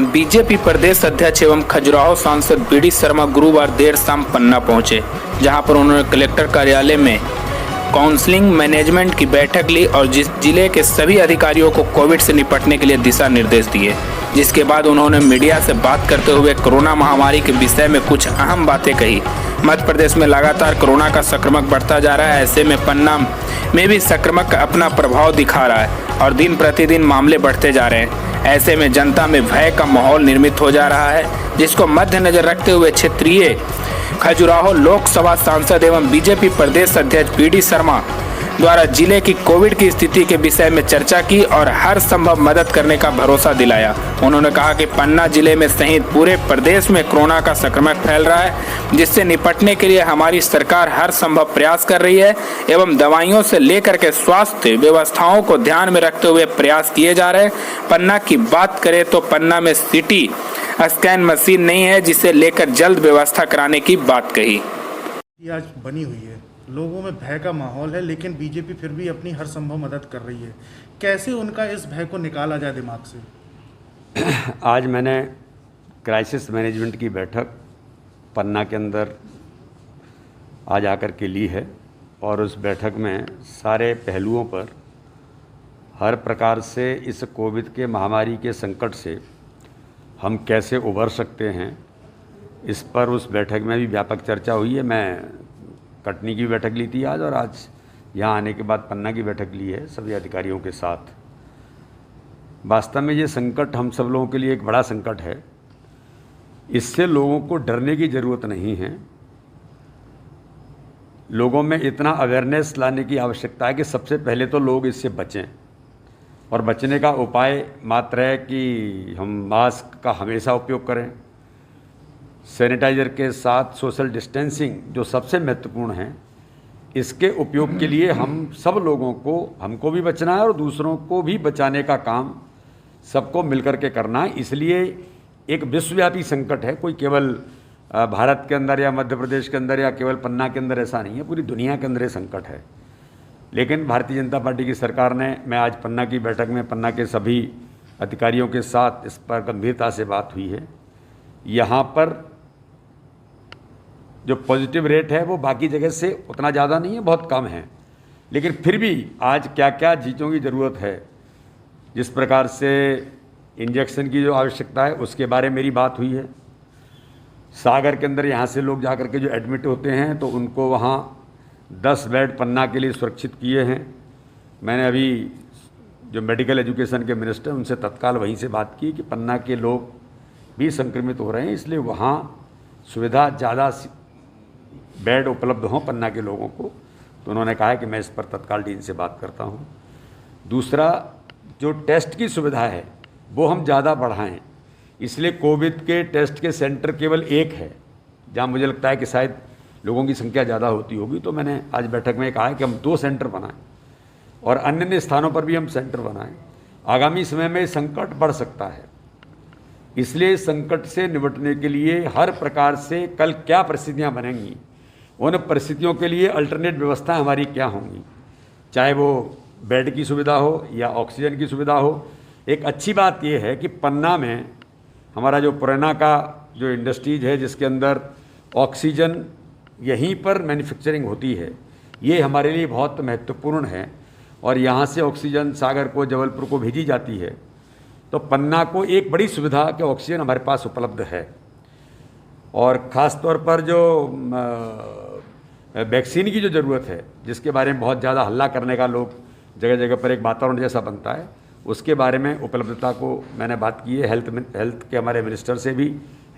BJP प्रदेश अध्यक्ष एवं खजुराहो सांसद बीडी शर्मा गुरुवार देर शाम पन्ना पहुंचे, जहां पर उन्होंने कलेक्टर कार्यालय में काउंसलिंग मैनेजमेंट की बैठक ली और जिले के सभी अधिकारियों को कोविड से निपटने के लिए दिशा निर्देश दिए। जिसके बाद उन्होंने मीडिया से बात करते हुए कोरोना महामारी के विषय में कुछ अहम बातें कही। मध्य प्रदेश में लगातार कोरोना का संक्रमण बढ़ता जा रहा है, ऐसे में पन्ना में भी संक्रमण अपना प्रभाव दिखा रहा है और दिन प्रतिदिन मामले बढ़ते जा रहे हैं। ऐसे में जनता में भय का माहौल निर्मित हो जा रहा है, जिसको मद्देनजर रखते हुए क्षेत्रीय खजुराहो लोकसभा सांसद एवं बीजेपी प्रदेश अध्यक्ष बीडी शर्मा द्वारा जिले की कोविड की स्थिति के विषय में चर्चा की और हर संभव मदद करने का भरोसा दिलाया। उन्होंने कहा कि पन्ना जिले में सहित पूरे प्रदेश में कोरोना का संक्रमण फैल रहा है, जिससे निपटने के लिए हमारी सरकार हर संभव प्रयास कर रही है एवं दवाइयों से लेकर के स्वास्थ्य व्यवस्थाओं को ध्यान में रखते हुए प्रयास किए जा रहे हैं। पन्ना की बात करें तो पन्ना में सिटी स्कैन मशीन नहीं है, जिसे लेकर जल्द व्यवस्था कराने की बात कही। आज बनी हुई है, लोगों में भय का माहौल है, लेकिन बीजेपी फिर भी अपनी हर संभव मदद कर रही है। कैसे उनका इस भय को निकाला जाए दिमाग से? आज मैंने क्राइसिस मैनेजमेंट की बैठक पन्ना के अंदर आज आकर के ली है और उस बैठक में सारे पहलुओं पर हर प्रकार से इस कोविड के महामारी के संकट से हम कैसे उभर सकते हैं, इस पर उस बैठक में भी व्यापक चर्चा हुई है। मैं कटनी की बैठक ली थी आज, और आज यहाँ आने के बाद पन्ना की बैठक ली है सभी अधिकारियों के साथ। वास्तव में ये संकट हम सब लोगों के लिए एक बड़ा संकट है। इससे लोगों को डरने की ज़रूरत नहीं है। लोगों में इतना अवेयरनेस लाने की आवश्यकता है कि सबसे पहले तो लोग इससे बचें, और बचने का उपाय मात्र है कि हम मास्क का हमेशा उपयोग करें, सैनिटाइज़र के साथ सोशल डिस्टेंसिंग जो सबसे महत्वपूर्ण है, इसके उपयोग के लिए हम सब लोगों को, हमको भी बचना है और दूसरों को भी बचाने का काम सबको मिलकर के करना है। इसलिए एक विश्वव्यापी संकट है, कोई केवल भारत के अंदर या मध्य प्रदेश के अंदर या केवल पन्ना के अंदर ऐसा नहीं है, पूरी दुनिया के अंदर ये संकट है। लेकिन भारतीय जनता पार्टी की सरकार ने, मैं आज पन्ना की बैठक में पन्ना के सभी अधिकारियों के साथ इस पर गंभीरता से बात हुई है। यहाँ पर जो पॉजिटिव रेट है वो बाकी जगह से उतना ज़्यादा नहीं है, बहुत कम है, लेकिन फिर भी आज क्या क्या चीज़ों की ज़रूरत है, जिस प्रकार से इंजेक्शन की जो आवश्यकता है उसके बारे में मेरी बात हुई है। सागर के अंदर यहाँ से लोग जाकर के जो एडमिट होते हैं तो उनको वहाँ 10 बेड पन्ना के लिए सुरक्षित किए हैं। मैंने अभी जो मेडिकल एजुकेशन के मिनिस्टर उनसे तत्काल वहीं से बात की कि पन्ना के लोग भी संक्रमित हो रहे हैं, इसलिए वहाँ सुविधा ज़्यादा बेड उपलब्ध हों पन्ना के लोगों को। तो उन्होंने कहा है कि मैं इस पर तत्काल डीन से बात करता हूँ। दूसरा, जो टेस्ट की सुविधा है वो हम ज़्यादा बढ़ाएं, इसलिए कोविड के टेस्ट के सेंटर केवल एक है, जहाँ मुझे लगता है कि शायद लोगों की संख्या ज़्यादा होती होगी। तो मैंने आज बैठक में कहा है कि हम 2 सेंटर बनाएं और अन्य स्थानों पर भी हम सेंटर बनाएं। आगामी समय में संकट बढ़ सकता है, इसलिए संकट से निपटने के लिए हर प्रकार से कल क्या परिस्थितियां बनेंगी, उन परिस्थितियों के लिए अल्टरनेट व्यवस्थाएं हमारी क्या होंगी, चाहे वो बेड की सुविधा हो या ऑक्सीजन की सुविधा हो। एक अच्छी बात यह है कि पन्ना में हमारा जो पुराना का जो इंडस्ट्रीज है, जिसके अंदर ऑक्सीजन यहीं पर मैन्युफैक्चरिंग होती है, ये हमारे लिए बहुत महत्वपूर्ण है, और यहाँ से ऑक्सीजन सागर को, जबलपुर को भेजी जाती है। तो पन्ना को एक बड़ी सुविधा कि ऑक्सीजन हमारे पास उपलब्ध है। और ख़ास तौर पर जो वैक्सीन की जो ज़रूरत है, जिसके बारे में बहुत ज़्यादा हल्ला करने का लोग जगह जगह पर एक वातावरण जैसा बनता है, उसके बारे में उपलब्धता को मैंने बात की है हेल्थ के हमारे मिनिस्टर से भी,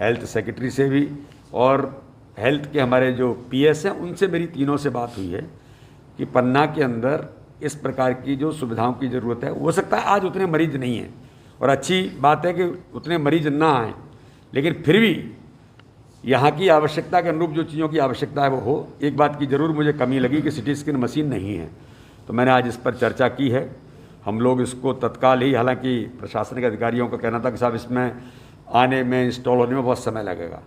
हेल्थ सेक्रेटरी से भी, और हेल्थ के हमारे जो पीएस हैं उनसे मेरी तीनों से बात हुई है कि पन्ना के अंदर इस प्रकार की जो सुविधाओं की ज़रूरत है। हो सकता है आज उतने मरीज नहीं हैं, और अच्छी बात है कि उतने मरीज ना आएँ, लेकिन फिर भी यहाँ की आवश्यकता के अनुरूप जो चीज़ों की आवश्यकता है वो हो। एक बात की ज़रूर मुझे कमी लगी कि सिटी स्कैन मशीन नहीं है, तो मैंने आज इस पर चर्चा की है। हम लोग इसको तत्काल ही, हालांकि प्रशासनिक अधिकारियों का कहना था कि साहब इसमें आने में, इंस्टॉल होने में बहुत समय लगेगा,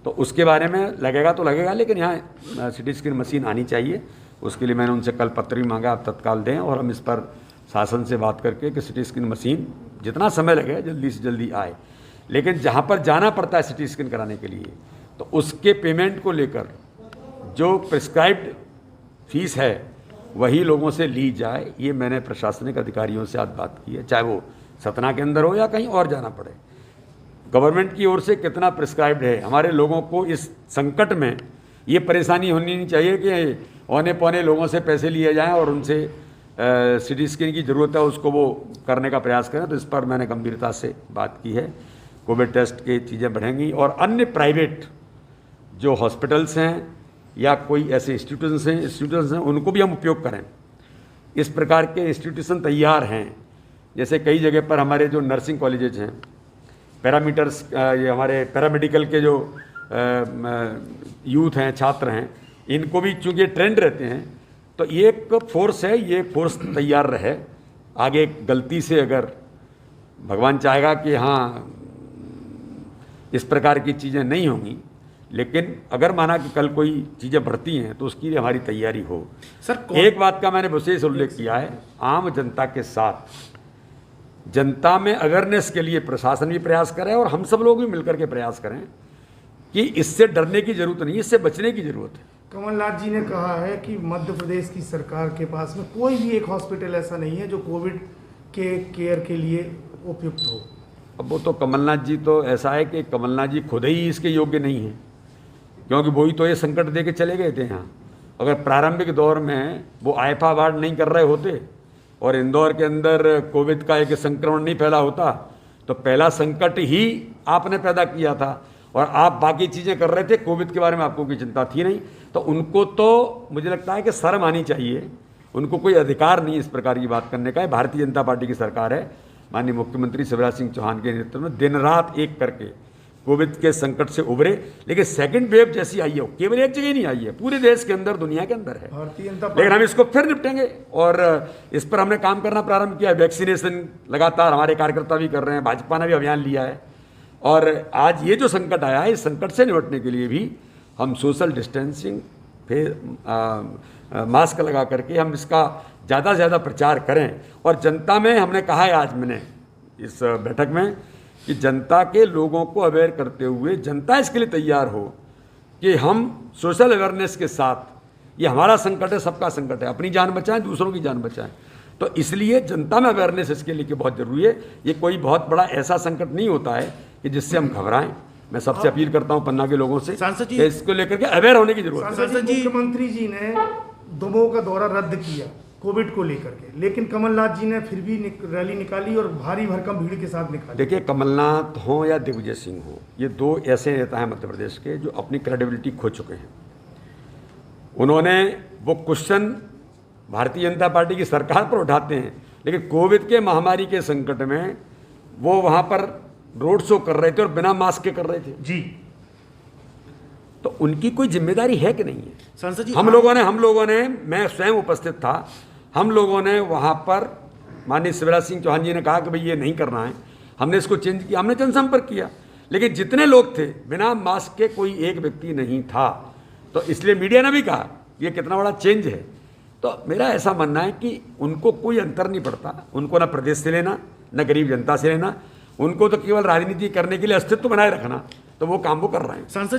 तो उसके बारे में लगेगा तो लगेगा, लेकिन यहाँ सिटी स्कैन मशीन आनी चाहिए। उसके लिए मैंने उनसे कल पत्र भी मांगा, आप तत्काल दें, और हम इस पर शासन से बात करके कि सिटी स्कैन मशीन जितना समय लगे जल्दी से जल्दी आए। लेकिन जहाँ पर जाना पड़ता है सिटी स्कैन कराने के लिए, तो उसके पेमेंट को लेकर जो प्रिस्क्राइब्ड फीस है वही लोगों से ली जाए। ये मैंने प्रशासनिक अधिकारियों से आज बात की है, चाहे वो सतना के अंदर हो या कहीं और जाना पड़े। गवर्नमेंट की ओर से कितना प्रिस्क्राइब्ड है, हमारे लोगों को इस संकट में ये परेशानी होनी नहीं चाहिए कि औने पौने लोगों से पैसे लिए जाएं और उनसे सिटी स्कैन की ज़रूरत है उसको वो करने का प्रयास करें। तो इस पर मैंने गंभीरता से बात की है। कोविड टेस्ट की चीज़ें बढ़ेंगी और अन्य प्राइवेट जो हॉस्पिटल्स हैं या कोई ऐसे इंस्टीट्यूशंस हैं उनको भी हम उपयोग करें। इस प्रकार के इंस्टीट्यूशन तैयार हैं, जैसे कई जगह पर हमारे जो नर्सिंग कॉलेजेज हैं, पैरामीटर्स, ये हमारे पैरामेडिकल के जो यूथ हैं, छात्र हैं, इनको भी चूँकि ट्रेंड रहते हैं, तो ये एक फोर्स है, ये फोर्स तैयार रहे। आगे गलती से अगर भगवान चाहेगा कि हाँ इस प्रकार की चीज़ें नहीं होंगी, लेकिन अगर माना कि कल कोई चीज़ें बढ़ती हैं तो उसकी लिए हमारी तैयारी हो। सर एक बात का मैंने विशेष उल्लेख किया है, आम जनता के साथ जनता में अवेयरनेस के लिए प्रशासन भी प्रयास करे और हम सब लोग भी मिलकर के प्रयास करें कि इससे डरने की जरूरत नहीं, इससे बचने की जरूरत है। कमलनाथ जी ने कहा है कि मध्य प्रदेश की सरकार के पास में कोई भी एक हॉस्पिटल ऐसा नहीं है जो कोविड के केयर के लिए उपयुक्त हो। अब वो तो कमलनाथ जी, तो ऐसा है कि कमलनाथ जी खुद ही इसके योग्य नहीं हैं, क्योंकि वही तो ये संकट दे के चले गए थे यहाँ। अगर प्रारंभिक दौर में वो आइफा अवार्ड नहीं कर रहे होते और इंदौर के अंदर कोविड का एक संक्रमण नहीं फैला होता, तो पहला संकट ही आपने पैदा किया था और आप बाकी चीज़ें कर रहे थे, कोविड के बारे में आपको कोई चिंता थी नहीं। तो उनको तो मुझे लगता है कि शर्म आनी चाहिए, उनको कोई अधिकार नहीं इस प्रकार की बात करने का है। भारतीय जनता पार्टी की सरकार है, माननीय मुख्यमंत्री शिवराज सिंह चौहान के नेतृत्व में दिन रात एक करके कोविड के संकट से उभरे। लेकिन सेकंड वेव जैसी आई है, केवल एक जगह नहीं आई है, पूरे देश के अंदर, दुनिया के अंदर है। भारतीय जनता लेकिन हम इसको फिर निपटेंगे और इस पर हमने काम करना प्रारंभ किया है। वैक्सीनेशन लगातार हमारे कार्यकर्ता भी कर रहे हैं, भाजपा ने भी अभियान लिया है और आज ये जो संकट आया है, इस संकट से निपटने के लिए भी हम सोशल डिस्टेंसिंग, फिर मास्क लगा करके हम इसका ज़्यादा से ज़्यादा प्रचार करें। और जनता में हमने कहा है आज मैंने इस बैठक में कि जनता के लोगों को अवेयर करते हुए जनता इसके लिए तैयार हो कि हम सोशल अवेयरनेस के साथ, ये हमारा संकट है, सबका संकट है, अपनी जान बचाएं, दूसरों की जान बचाएं। तो इसलिए जनता में अवेयरनेस इसके लिए बहुत ज़रूरी है। ये कोई बहुत बड़ा ऐसा संकट नहीं होता है कि जिससे हम घबराएं। मैं सबसे अपील करता हूं पन्ना के लोगों से कि इसको लेकर के अवेयर होने की जरूरत है। सांसद जी, मुख्यमंत्री जी ने दमोह का दौरा रद्द किया कोविड को लेकर के, लेकिन कमलनाथ जी ने फिर भी रैली निकाली और भारी भरकम भीड़ के साथ निकाली। देखिए, कमलनाथ हो या दिग्विजय सिंह हो, ये दो ऐसे नेता हैं मध्य प्रदेश के जो अपनी क्रेडिबिलिटी खो चुके हैं। उन्होंने वो क्वेश्चन भारतीय जनता पार्टी की सरकार पर उठाते हैं, लेकिन कोविड के महामारी के संकट में वो वहाँ पर रोड शो कर रहे थे और बिना मास्क के कर रहे थे जी। तो उनकी कोई जिम्मेदारी है कि नहीं है? सांसद जी, हम लोगों ने मैं स्वयं उपस्थित था, हम लोगों ने वहाँ पर माननीय शिवराज सिंह चौहान जी ने कहा कि भाई ये नहीं करना है, हमने इसको चेंज किया, हमने जनसंपर्क किया, लेकिन जितने लोग थे बिना मास्क के कोई एक व्यक्ति नहीं था। तो इसलिए मीडिया ने भी कहा ये कितना बड़ा चेंज है। तो मेरा ऐसा मानना है कि उनको कोई अंतर नहीं पड़ता, उनको ना प्रदेश से लेना न गरीब जनता से लेना, उनको तो केवल राजनीति करने के लिए अस्तित्व बनाए रखना, तो वो काम वो कर रहे हैं। सांसद